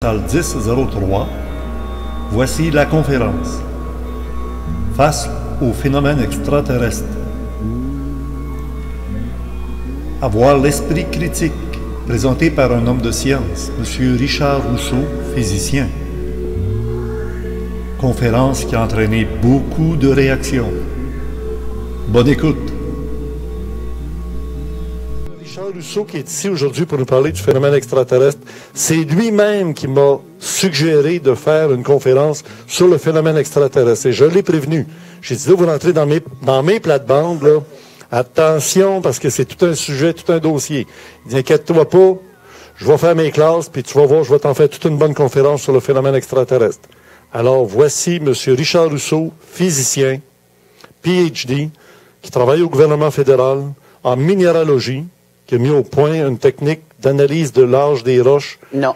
Salle 1003, voici la conférence. Face aux phénomènes extraterrestres. Avoir l'esprit critique, présenté par un homme de science, M. Richard Rousseau, physicien. Conférence qui a entraîné beaucoup de réactions. Bonne écoute. Richard Rousseau qui est ici aujourd'hui pour nous parler du phénomène extraterrestre, c'est lui-même qui m'a suggéré de faire une conférence sur le phénomène extraterrestre. Et je l'ai prévenu. J'ai dit, là, vous rentrez dans mes plates-bandes, là. Attention, parce que c'est tout un sujet, tout un dossier. Il dit, inquiète-toi pas, je vais faire mes classes, puis tu vas voir, je vais t'en faire toute une bonne conférence sur le phénomène extraterrestre. Alors, voici M. Richard Rousseau, physicien, PhD, qui travaille au gouvernement fédéral en minéralogie, qui a mis au point une technique d'analyse de l'âge des roches. Non.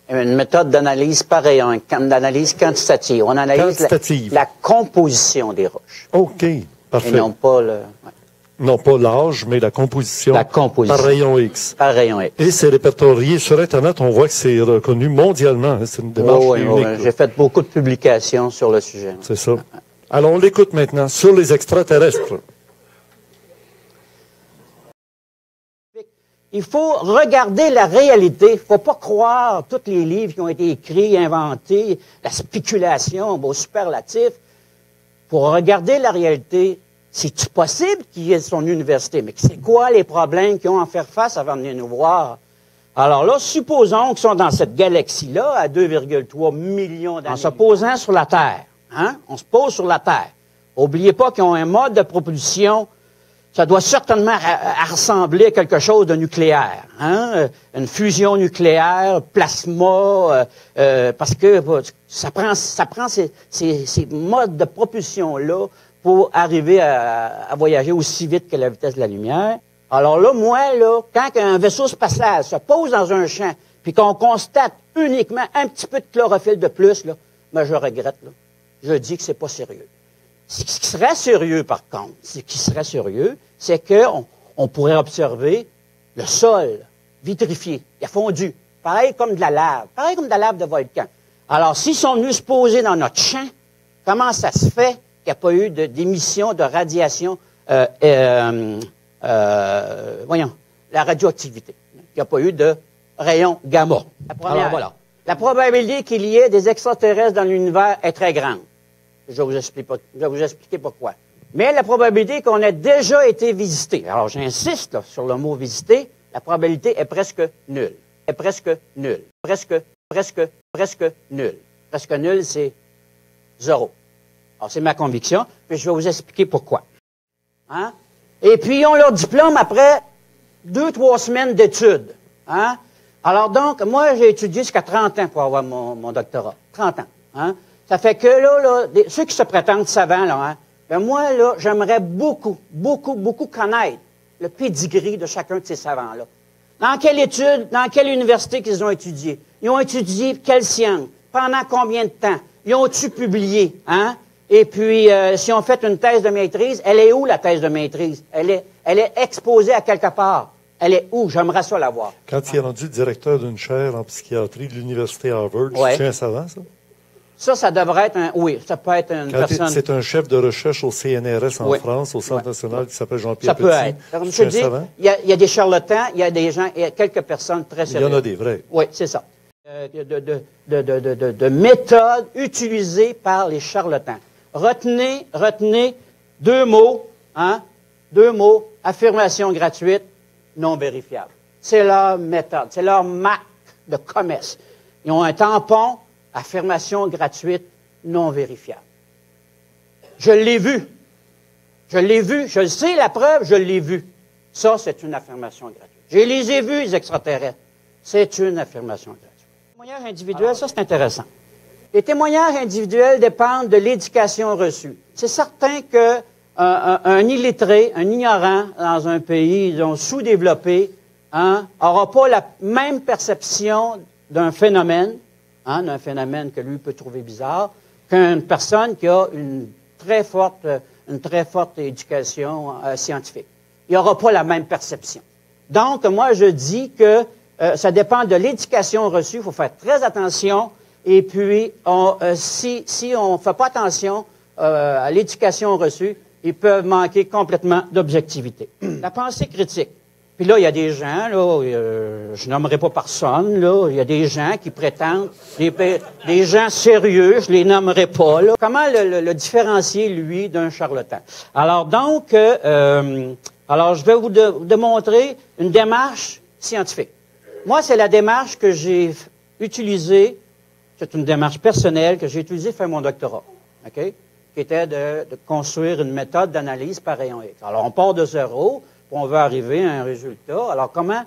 Une méthode d'analyse par rayon, d'analyse quantitative. On analyse la composition des roches. OK, parfait. Et non pas le... Ouais. Non pas l'âge, mais la composition. La composition. Par rayon X. Par rayon X. Et c'est répertorié sur Internet. On voit que c'est reconnu mondialement. C'est une démarche unique. J'ai fait beaucoup de publications sur le sujet. C'est ça. Alors, on l'écoute maintenant sur les extraterrestres. Il faut regarder la réalité. Il ne faut pas croire tous les livres qui ont été écrits, inventés, la spéculation, au superlatif. Pour regarder la réalité, c'est-tu possible qu'il y ait son université? Mais c'est quoi les problèmes qu'ils ont à faire face avant de venir nous voir? Alors là, supposons qu'ils sont dans cette galaxie-là, à 2,3 millions d'années. En se posant sur la Terre. Hein? On se pose sur la Terre. N'oubliez pas qu'ils ont un mode de propulsion. Ça doit certainement ressembler à quelque chose de nucléaire. Hein? Une fusion nucléaire, plasma, parce que ça prend ces modes de propulsion-là pour arriver à voyager aussi vite que la vitesse de la lumière. Alors là, moi, là, quand un vaisseau spatial se pose dans un champ, puis qu'on constate uniquement un petit peu de chlorophylle de plus, là, ben je regrette. Là. Je dis que c'est pas sérieux. Ce qui serait sérieux, par contre, c'est qu'on pourrait observer le sol vitrifié, il a fondu, pareil comme de la lave de volcan. Alors, s'ils sont venus se poser dans notre champ, comment ça se fait qu'il n'y a pas eu d'émission de radiation, la radioactivité, qu'il n'y a pas eu de rayons gamma? Alors, voilà. La probabilité qu'il y ait des extraterrestres dans l'univers est très grande. Je vais vous expliquer pourquoi. Mais la probabilité qu'on ait déjà été visité, alors j'insiste là, sur le mot visité, la probabilité est presque nulle. Presque nulle, c'est 0. Alors c'est ma conviction, puis je vais vous expliquer pourquoi. Hein? Et puis ils ont leur diplôme après 2-3 semaines d'études. Hein? Alors donc, moi j'ai étudié jusqu'à 30 ans pour avoir mon doctorat. 30 ans. Hein? Ça fait que là, ceux qui se prétendent savants, là, hein, ben moi, là, j'aimerais beaucoup connaître le pédigree de chacun de ces savants-là. Dans quelle étude, dans quelle université qu'ils ont étudié? Ils ont étudié quelle science? Pendant combien de temps? Ils ont-tu publié? Hein? Et puis, si on fait une thèse de maîtrise, elle est où la thèse de maîtrise? Elle est exposée à quelque part. Elle est où? J'aimerais ça la voir. Quand il est rendu directeur d'une chaire en psychiatrie de l'université Harvard, c'est un savant, ça? Ça devrait être oui, ça peut être une personne... C'est un chef de recherche au CNRS en France, au Centre national, qui s'appelle Jean-Pierre Petit. Ça peut être. Comme je dis, il y a des charlatans, il y a des gens, il y a quelques personnes très sérieuses. Il y en a des vrais. Oui, c'est ça. De méthodes utilisées par les charlatans. Retenez 2 mots, hein? 2 mots, affirmation gratuite, non vérifiable. C'est leur méthode, c'est leur marque de commerce. Ils ont un tampon, affirmation gratuite, non vérifiable. Je l'ai vu, je le sais, la preuve, je l'ai vu. Ça, c'est une affirmation gratuite. Je les ai vus, les extraterrestres. C'est une affirmation gratuite. Les témoignages individuels, ça, c'est intéressant. Les témoignages individuels dépendent de l'éducation reçue. C'est certain que un illettré, un ignorant dans un pays sous-développé, hein, n'aura pas la même perception d'un phénomène, d'un phénomène que lui peut trouver bizarre, qu'une personne qui a une très forte éducation scientifique. Il n'y aura pas la même perception. Donc, moi, je dis que ça dépend de l'éducation reçue. Il faut faire très attention. Et puis, si on ne fait pas attention à l'éducation reçue, ils peuvent manquer complètement d'objectivité. La pensée critique. Puis là, il y a des gens, là, je nommerai pas personne, là, il y a des gens qui prétendent, des gens sérieux, je les nommerai pas, là. Comment le différencier, lui, d'un charlatan? Alors donc, alors je vais vous démontrer une démarche scientifique. Moi, c'est la démarche que j'ai utilisée, c'est une démarche personnelle que j'ai utilisée pour faire mon doctorat, OK? Qui était de construire une méthode d'analyse par rayon X. Alors, on part de zéro, puis on veut arriver à un résultat. Alors, comment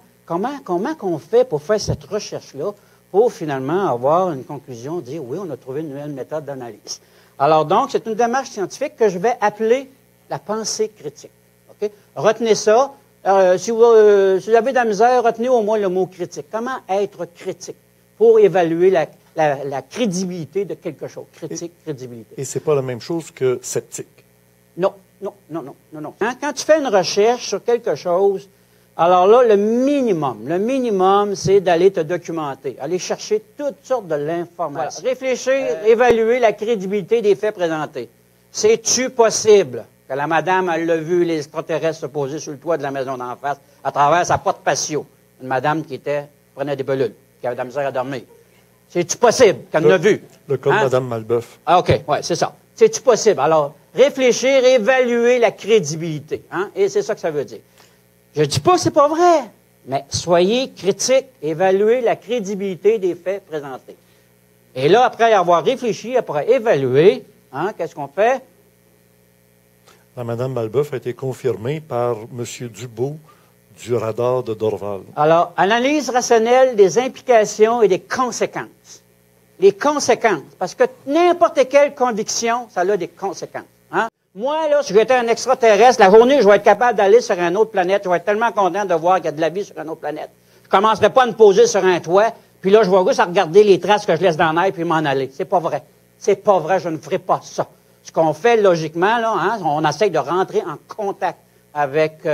qu'on fait pour faire cette recherche-là, pour finalement avoir une conclusion, dire, oui, on a trouvé une nouvelle méthode d'analyse. Alors, donc, c'est une démarche scientifique que je vais appeler la pensée critique. OK? Retenez ça. Si vous avez de la misère, retenez au moins le mot critique. Comment être critique pour évaluer la crédibilité de quelque chose. Critique, crédibilité. Et c'est pas la même chose que sceptique. Non. Hein? Quand tu fais une recherche sur quelque chose, alors là, le minimum, c'est d'aller te documenter, aller chercher toutes sortes de l'information. Voilà. Réfléchir, évaluer la crédibilité des faits présentés. C'est-tu possible que la madame, elle l'a vu, les extraterrestres se poser sur le toit de la maison d'en face, à travers sa porte patio? Une madame qui prenait des pilules, qui avait de la misère à dormir. C'est-tu possible qu'elle l'a vu? Le cas de Mme Malbeuf. Ah, OK, oui, c'est ça. C'est-tu possible? Alors, réfléchir, évaluer la crédibilité. Hein? Et c'est ça que ça veut dire. Je ne dis pas que c'est pas vrai, mais soyez critique, évaluez la crédibilité des faits présentés. Et là, après avoir réfléchi, après évaluer, hein, qu'est-ce qu'on fait? La Mme Malbeuf a été confirmée par M. Dubout du radar de Dorval. Alors, analyse rationnelle des implications et des conséquences. Les conséquences, parce que n'importe quelle conviction, ça a des conséquences. Hein? Moi, là, si j'étais un extraterrestre, la journée, je vais être capable d'aller sur une autre planète, je vais être tellement content de voir qu'il y a de la vie sur une autre planète. Je commencerai pas à me poser sur un toit, puis là, je vais juste à regarder les traces que je laisse dans l'air, puis m'en aller. C'est pas vrai. C'est pas vrai, je ne ferai pas ça. Ce qu'on fait, logiquement, là, hein, on essaie de rentrer en contact avec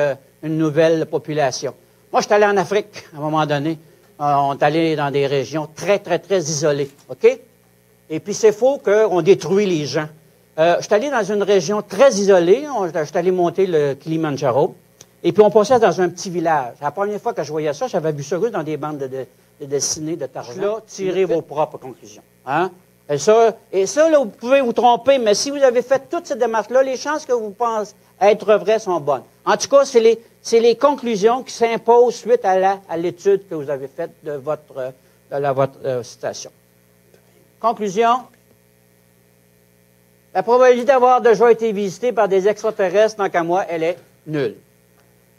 une nouvelle population. Moi, je suis allé en Afrique, à un moment donné. On est allé dans des régions très, très, très isolées, OK? Et puis, c'est faux qu'on détruit les gens. Je suis allé dans une région très isolée. Je suis allé monter le Kilimanjaro. Et puis, on passait dans un petit village. La première fois que je voyais ça, j'avais vu ça juste dans des bandes de dessinées de Tarzan. Là, tirez vos propres conclusions. Hein? Et ça, là, vous pouvez vous tromper, mais si vous avez fait toutes ces démarches-là, les chances que vous pensez être vraies sont bonnes. En tout cas, c'est les conclusions qui s'imposent suite à l'étude que vous avez faite de votre citation. Conclusion. La probabilité d'avoir déjà été visité par des extraterrestres, tant qu'à moi, elle est nulle.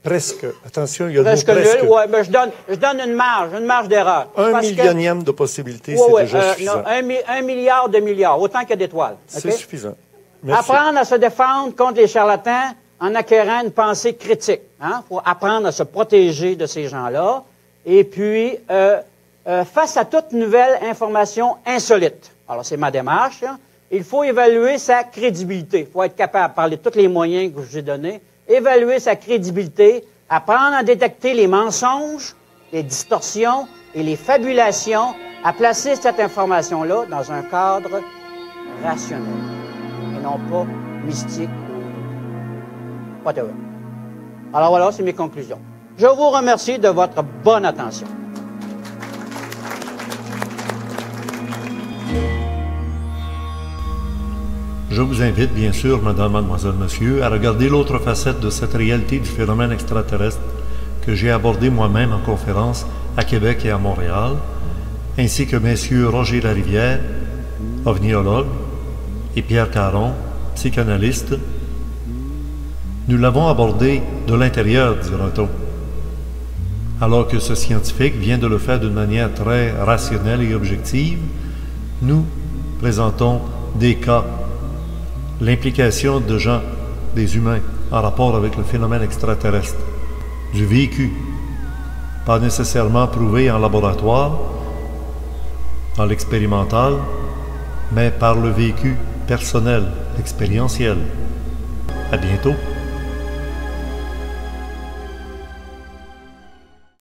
Presque. Attention, il y a le mot presque. Nulle, oui, mais je donne une marge d'erreur. Un millionième de possibilités, c'est déjà suffisant. Non, 1 milliard de milliards, autant qu'il y a d'étoiles. C'est suffisant. Merci. Apprendre à se défendre contre les charlatans en acquérant une pensée critique. Hein? Faut apprendre à se protéger de ces gens-là. Et puis, face à toute nouvelle information insolite. Alors, c'est ma démarche. Hein? Il faut évaluer sa crédibilité. Il faut être capable de parler de tous les moyens que je vous ai donnés. Évaluer sa crédibilité, apprendre à détecter les mensonges, les distorsions et les fabulations, à placer cette information-là dans un cadre rationnel et non pas mystique ou whatever. Alors voilà, c'est mes conclusions. Je vous remercie de votre bonne attention. Je vous invite, bien sûr, madame, mademoiselle, monsieur, à regarder l'autre facette de cette réalité du phénomène extraterrestre que j'ai abordé moi-même en conférence à Québec et à Montréal, ainsi que messieurs Roger Larivière, ovniologue, et Pierre Caron, psychanalyste. Nous l'avons abordé de l'intérieur, dira-t-on, alors que ce scientifique vient de le faire d'une manière très rationnelle et objective. Nous présentons des cas, l'implication de gens, des humains, en rapport avec le phénomène extraterrestre, du vécu, pas nécessairement prouvé en laboratoire, dans l'expérimental, mais par le vécu personnel, expérientiel. À bientôt.